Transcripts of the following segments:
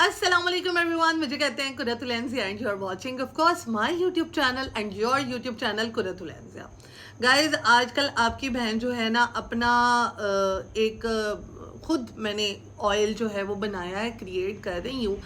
Assalamualaikum everyone, मुझे कहते हैं Qurratul Anjia and you are watching of course my YouTube channel and your YouTube channel Qurratul Anjia. Guys आजकल आपकी बहन जो है ना अपना खुद मैंने ऑयल जो है वो बनाया है, क्रिएट कर रही हूँ।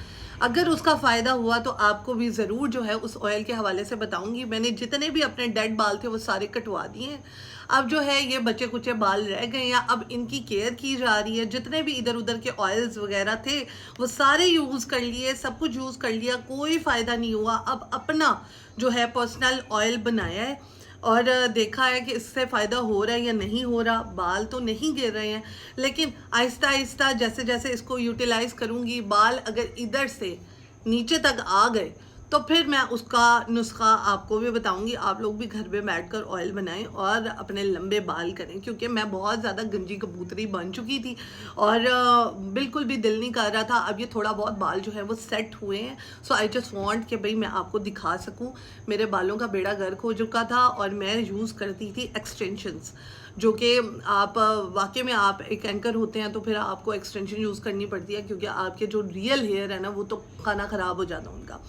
अगर उसका फ़ायदा हुआ तो आपको भी ज़रूर जो है उस ऑयल के हवाले से बताऊंगी। मैंने जितने भी अपने डेड बाल थे वो सारे कटवा दिए हैं। अब जो है ये बचे कुचे बाल रह गए हैं, अब इनकी केयर की जा रही है। जितने भी इधर उधर के ऑयल्स वगैरह थे वो सारे यूज़ कर लिए, सब कुछ यूज़ कर लिया, कोई फ़ायदा नहीं हुआ। अब अपना जो है पर्सनल ऑयल बनाया है और देखा है कि इससे फ़ायदा हो रहा है या नहीं हो रहा। बाल तो नहीं गिर रहे हैं, लेकिन आहिस्ता आहिस्ता जैसे जैसे इसको यूटिलाइज़ करूँगी, बाल अगर इधर से नीचे तक आ गए तो फिर मैं उसका नुस्खा आपको भी बताऊंगी। आप लोग भी घर पे बैठकर ऑयल बनाएं और अपने लंबे बाल करें, क्योंकि मैं बहुत ज़्यादा गंजी कबूतरी बन चुकी थी और बिल्कुल भी दिल नहीं कर रहा था। अब ये थोड़ा बहुत बाल जो है वो सेट हुए हैं, सो आई जस्ट वांट कि भाई मैं आपको दिखा सकूं। मेरे बालों का बेड़ा गर्क हो चुका था और मैं यूज़ करती थी एक्सटेंशंस, जो कि आप वाकई में आप एक एंकर होते हैं तो फिर आपको एक्सटेंशन यूज़ करनी पड़ती है, क्योंकि आपके जो रियल हेयर है ना वो तो खाना ख़राब हो जाता है उनका।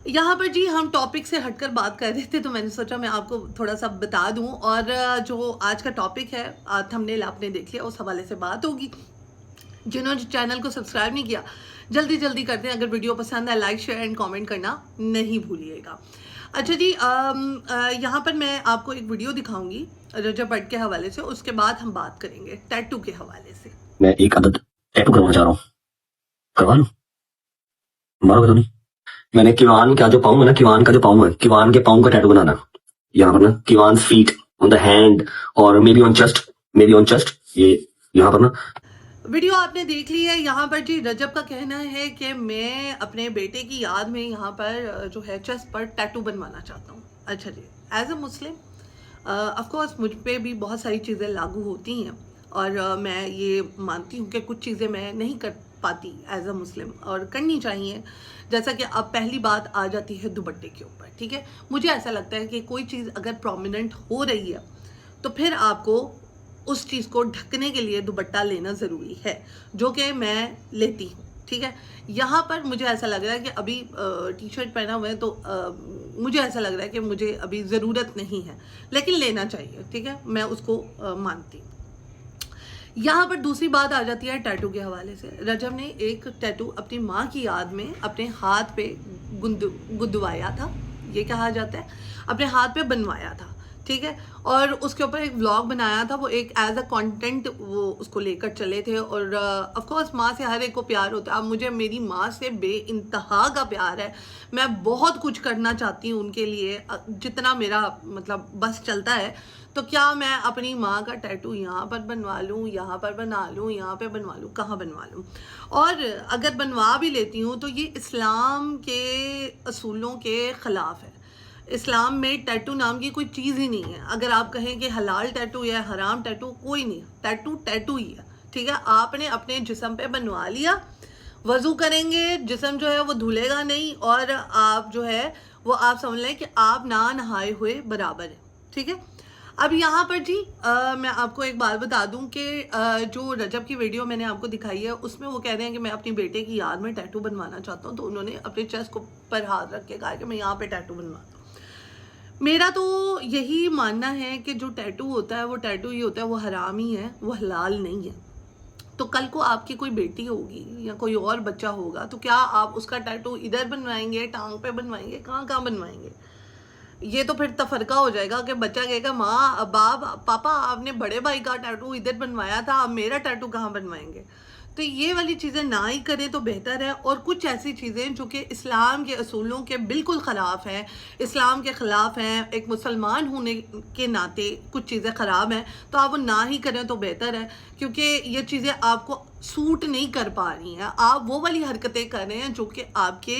यहाँ पर जी हम टॉपिक से हटकर बात कर रहे थे तो मैंने सोचा मैं आपको थोड़ा सा बता दूं। और जो आज का टॉपिक है थंबनेल आपने देख लिया, उस हवाले से बात होगी। जिन्होंने चैनल को सब्सक्राइब नहीं किया जल्दी जल्दी करते हैं। अगर वीडियो पसंद है लाइक शेयर एंड कमेंट करना नहीं भूलिएगा। अच्छा जी, यहाँ पर मैं आपको एक वीडियो दिखाऊंगी रजब भट्ट के हवाले से, उसके बाद हम बात करेंगे टैटू के हवाले से। मैं एक आदत टैटू करवाना चाह रहा हूँ, करवा लूं? मारोगे तो नहीं? मैंने किवान का जो पाँव है ना, किवान का जो पाँव है, किवान के पाँव का टैटू बनाना यहाँ पर ना, किवान फीट ऑन द हैंड और may be on chest, may be on chest, ये यहाँ पर ना। वीडियो आपने देख ली है। यहाँ पर जी रजब का कहना है कि मैं अपने बेटे की याद में यहाँ पर जो है चेस्ट पर टैटू बनवाना चाहता हूँ। अच्छा जी, as a Muslim of course मुझ पे भी बहुत सारी चीज़ें लागू होती हैं और मैं ये मानती हूँ कि कुछ चीज़ें मैं नहीं कर पाती एज अ मुस्लिम और करनी चाहिए। जैसा कि अब पहली बात आ जाती है दुपट्टे के ऊपर, ठीक है। मुझे ऐसा लगता है कि कोई चीज़ अगर प्रोमिनेंट हो रही है तो फिर आपको उस चीज़ को ढकने के लिए दुपट्टा लेना ज़रूरी है, जो कि मैं लेती हूँ, ठीक है। यहाँ पर मुझे ऐसा लग रहा है कि अभी टी शर्ट पहना हुआ है तो मुझे ऐसा लग रहा है कि मुझे अभी ज़रूरत नहीं है, लेकिन लेना चाहिए, ठीक है, मैं उसको मानती हूँ। यहाँ पर दूसरी बात आ जाती है टैटू के हवाले से। रजब ने एक टैटू अपनी माँ की याद में अपने हाथ पे गुदवाया था, ये कहा जाता है, अपने हाथ पे बनवाया था, ठीक है। और उसके ऊपर एक व्लॉग बनाया था, वो एक एज अ कंटेंट वो उसको लेकर चले थे। और ऑफ कोर्स माँ से हर एक को प्यार होता है। अब मुझे मेरी माँ से बेइंतहा का प्यार है, मैं बहुत कुछ करना चाहती हूँ उनके लिए, जितना मेरा मतलब बस चलता है। तो क्या मैं अपनी माँ का टैटू यहाँ पर बनवा लूँ, यहाँ पर बना लूँ, यहाँ पे बनवा लूँ, कहाँ बनवा लूँ? और अगर बनवा भी लेती हूँ तो ये इस्लाम के असूलों के ख़िलाफ़ है। इस्लाम में टैटू नाम की कोई चीज़ ही नहीं है। अगर आप कहें कि हलाल टैटू या हराम टैटू, कोई नहीं, टैटू टैटू ही है, ठीक है। आपने अपने जिस्म पे बनवा लिया, वज़ू करेंगे, जिस्म जो है वो धुलेगा नहीं और आप जो है वो आप समझ लें कि आप ना नहाए हुए बराबर है, ठीक है। अब यहाँ पर जी मैं आपको एक बात बता दूं कि जो रजब की वीडियो मैंने आपको दिखाई है उसमें वो कह रहे हैं कि मैं अपनी बेटे की याद में टैटू बनवाना चाहता हूँ। तो उन्होंने अपने चेस्ट को पर हाथ रख के कहा कि मैं यहाँ पे टैटू बनवाता हूँ। मेरा तो यही मानना है कि जो टैटू होता है वो टैटू ही होता है, वो हराम ही है, वो हलाल नहीं है। तो कल को आपकी कोई बेटी होगी या कोई और बच्चा होगा तो क्या आप उसका टैटू इधर बनवाएंगे, टांग पे बनवाएंगे, कहाँ कहाँ बनवाएंगे? ये तो फिर तफरका हो जाएगा कि बच्चा कहेगा माँ बाप पापा आपने बड़े भाई का टैटू इधर बनवाया था, अब मेरा टैटू कहाँ बनवाएंगे? तो ये वाली चीज़ें ना ही करें तो बेहतर है। और कुछ ऐसी चीज़ें जो कि इस्लाम के असूलों के बिल्कुल ख़िलाफ़ हैं, इस्लाम के ख़िलाफ़ हैं, एक मुसलमान होने के नाते कुछ चीज़ें ख़राब हैं, तो आप वो ना ही करें तो बेहतर है, क्योंकि ये चीज़ें आपको सूट नहीं कर पा रही हैं। आप वो वाली हरकतें कर रहे हैं जो कि आपके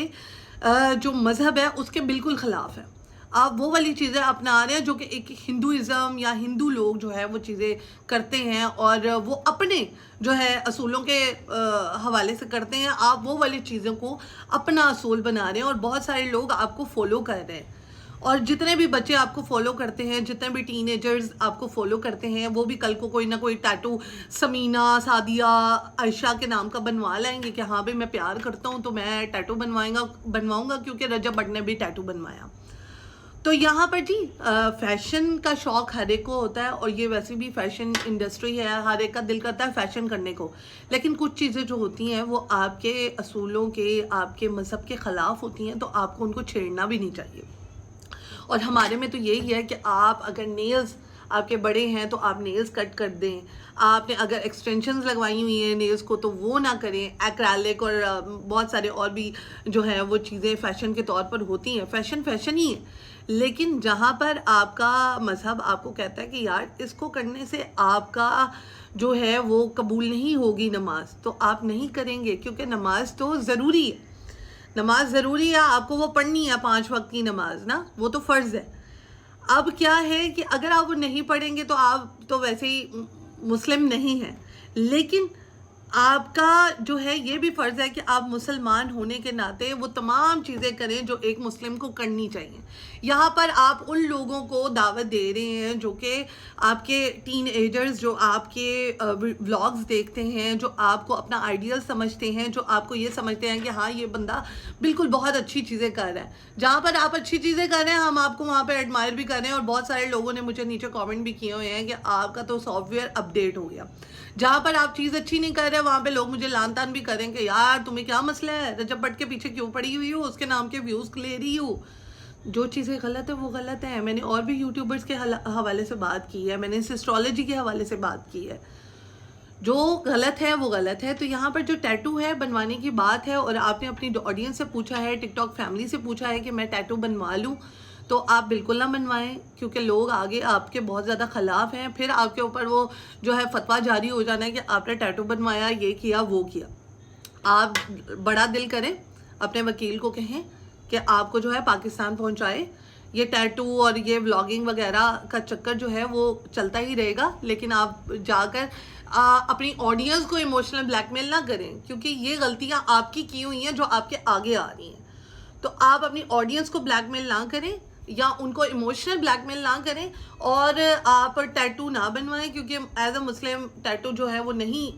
जो मज़हब है उसके बिल्कुल ख़िलाफ़ है। आप वो वाली चीज़ें अपना रहे हैं जो कि एक हिंदुइज़्म या हिंदू लोग जो है वो चीज़ें करते हैं और वो अपने जो है असूलों के हवाले से करते हैं। आप वो वाली चीज़ों को अपना असूल बना रहे हैं और बहुत सारे लोग आपको फॉलो कर रहे हैं। और जितने भी बच्चे आपको फॉलो करते हैं, जितने भी टीनेजर्स आपको फॉलो करते हैं, वो भी कल को कोई ना कोई टैटू समीना, सादिया, आयशा के नाम का बनवा लेंगे कि हाँ भाई मैं प्यार करता हूँ तो मैं टैटू बनवाऊंगा क्योंकि रजब भट्ट ने भी टैटू बनवाया। तो यहाँ पर जी फैशन का शौक हर एक को होता है, और ये वैसे भी फैशन इंडस्ट्री है, हर एक का दिल करता है फैशन करने को, लेकिन कुछ चीज़ें जो होती हैं वो आपके असूलों के, आपके मज़हब के ख़िलाफ़ होती हैं, तो आपको उनको छेड़ना भी नहीं चाहिए। और हमारे में तो यही है कि आप अगर नेल्स आपके बड़े हैं तो आप नेल्स कट कर दें, आपने अगर एक्सटेंशंस लगवाई हुई हैं नेल्स को तो वो ना करें। एक्रेलिक और बहुत सारे और भी जो है वो चीज़ें फ़ैशन के तौर पर होती हैं, फ़ैशन फ़ैशन ही है, लेकिन जहाँ पर आपका मज़हब आपको कहता है कि यार इसको करने से आपका जो है वो कबूल नहीं होगी नमाज, तो आप नहीं करेंगे, क्योंकि नमाज तो ज़रूरी है, नमाज ज़रूरी है, आपको वो पढ़नी है 5 वक्त की नमाज ना, वो तो फ़र्ज़ है। अब क्या है कि अगर आप वो नहीं पढ़ेंगे तो आप तो वैसे ही मुस्लिम नहीं हैं, लेकिन आपका जो है ये भी फ़र्ज़ है कि आप मुसलमान होने के नाते वो तमाम चीज़ें करें जो एक मुस्लिम को करनी चाहिए। यहाँ पर आप उन लोगों को दावत दे रहे हैं जो कि आपके टीन एजर्स, जो आपके व्लॉग्स देखते हैं, जो आपको अपना आइडियल समझते हैं, जो आपको ये समझते हैं कि हाँ ये बंदा बिल्कुल बहुत अच्छी चीज़ें कर रहा है। जहाँ पर आप अच्छी चीज़ें कर रहे हैं हम आपको वहाँ पर एडमायर भी कर रहे हैं, और बहुत सारे लोगों ने मुझे नीचे कॉमेंट भी किए हुए हैं कि आपका तो सॉफ्टवेयर अपडेट हो गया। जहाँ पर आप चीज़ अच्छी नहीं कर रहे वहाँ पे लोग मुझे लान तान भी करेंगे, यार तुम्हें क्या मसला है, रजब भट्ट के पीछे क्यों पड़ी हुई हो, उसके नाम के व्यूज़ ले रही हो। जो चीज़ें गलत है वो गलत है। मैंने और भी यूट्यूबर्स के हवाले से बात की है, मैंने एस्ट्रोलॉजी के हवाले से बात की है, जो गलत है वो गलत है। तो यहाँ पर जो टैटू है बनवाने की बात है, और आपने अपनी ऑडियंस से पूछा है, टिकटॉक फैमिली से पूछा है कि मैं टैटू बनवा लूँ, तो आप बिल्कुल ना बनवाएं, क्योंकि लोग आगे आपके बहुत ज़्यादा ख़िलाफ़ हैं, फिर आपके ऊपर वो जो है फतवा जारी हो जाना है कि आपने टैटू बनवाया, ये किया वो किया। आप बड़ा दिल करें, अपने वकील को कहें कि आपको जो है पाकिस्तान पहुंचाए। ये टैटू और ये व्लॉगिंग वगैरह का चक्कर जो है वो चलता ही रहेगा, लेकिन आप जाकर अपनी ऑडियंस को इमोशनल ब्लैकमेल ना करें, क्योंकि ये गलतियां आपकी की हुई हैं जो आपके आगे आ रही हैं। तो आप अपनी ऑडियंस को ब्लैकमेल ना करें या उनको इमोशनल ब्लैकमेल ना करें, और आप टैटू ना बनवाएं, क्योंकि एज अ मुस्लिम टैटू जो है वो नहीं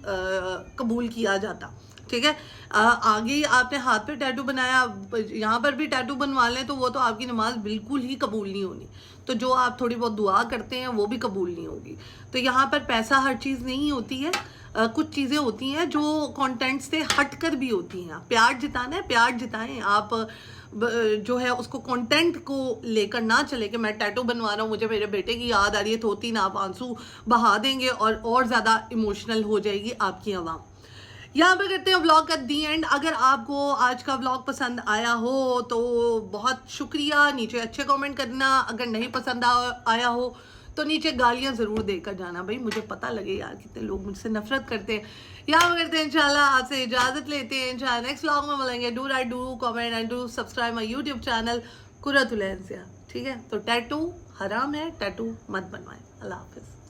कबूल किया जाता। ठीक है, आगे आपने हाथ पे टैटू बनाया, यहाँ पर भी टैटू बनवा लें तो वो तो आपकी नमाज बिल्कुल ही कबूल नहीं होनी। तो जो आप थोड़ी बहुत दुआ करते हैं वो भी कबूल नहीं होगी। तो यहाँ पर पैसा हर चीज़ नहीं होती है, कुछ चीज़ें होती हैं जो कंटेंट से हट कर भी होती हैं। प्यार जिताना है, प्यार जिताएं आप, जो है उसको कंटेंट को लेकर ना चले कि मैं टैटू बनवा रहा हूँ, मुझे मेरे बेटे की याद आ रही है, तो 3 आप आंसू बहा देंगे और ज़्यादा इमोशनल हो जाएगी आपकी आवाम। यहाँ पर करते हैं व्लॉग का दी एंड। अगर आपको आज का व्लॉग पसंद आया हो तो बहुत शुक्रिया, नीचे अच्छे कमेंट करना। अगर नहीं पसंद आया हो तो नीचे गालियाँ ज़रूर देकर जाना, भाई मुझे पता लगे यार कितने लोग मुझसे नफरत करते हैं। यहाँ पर करते हैं इंशाल्लाह आपसे इजाज़त लेते हैं, इंशाल्लाह नेक्स्ट व्लॉग में मिलेंगे। Do comment and do subscribe my YouTube channel Qurratul Ain. ठीक है, तो टैटू हराम है, टैटू मत बनवाएं। अल्लाह हाफिज़।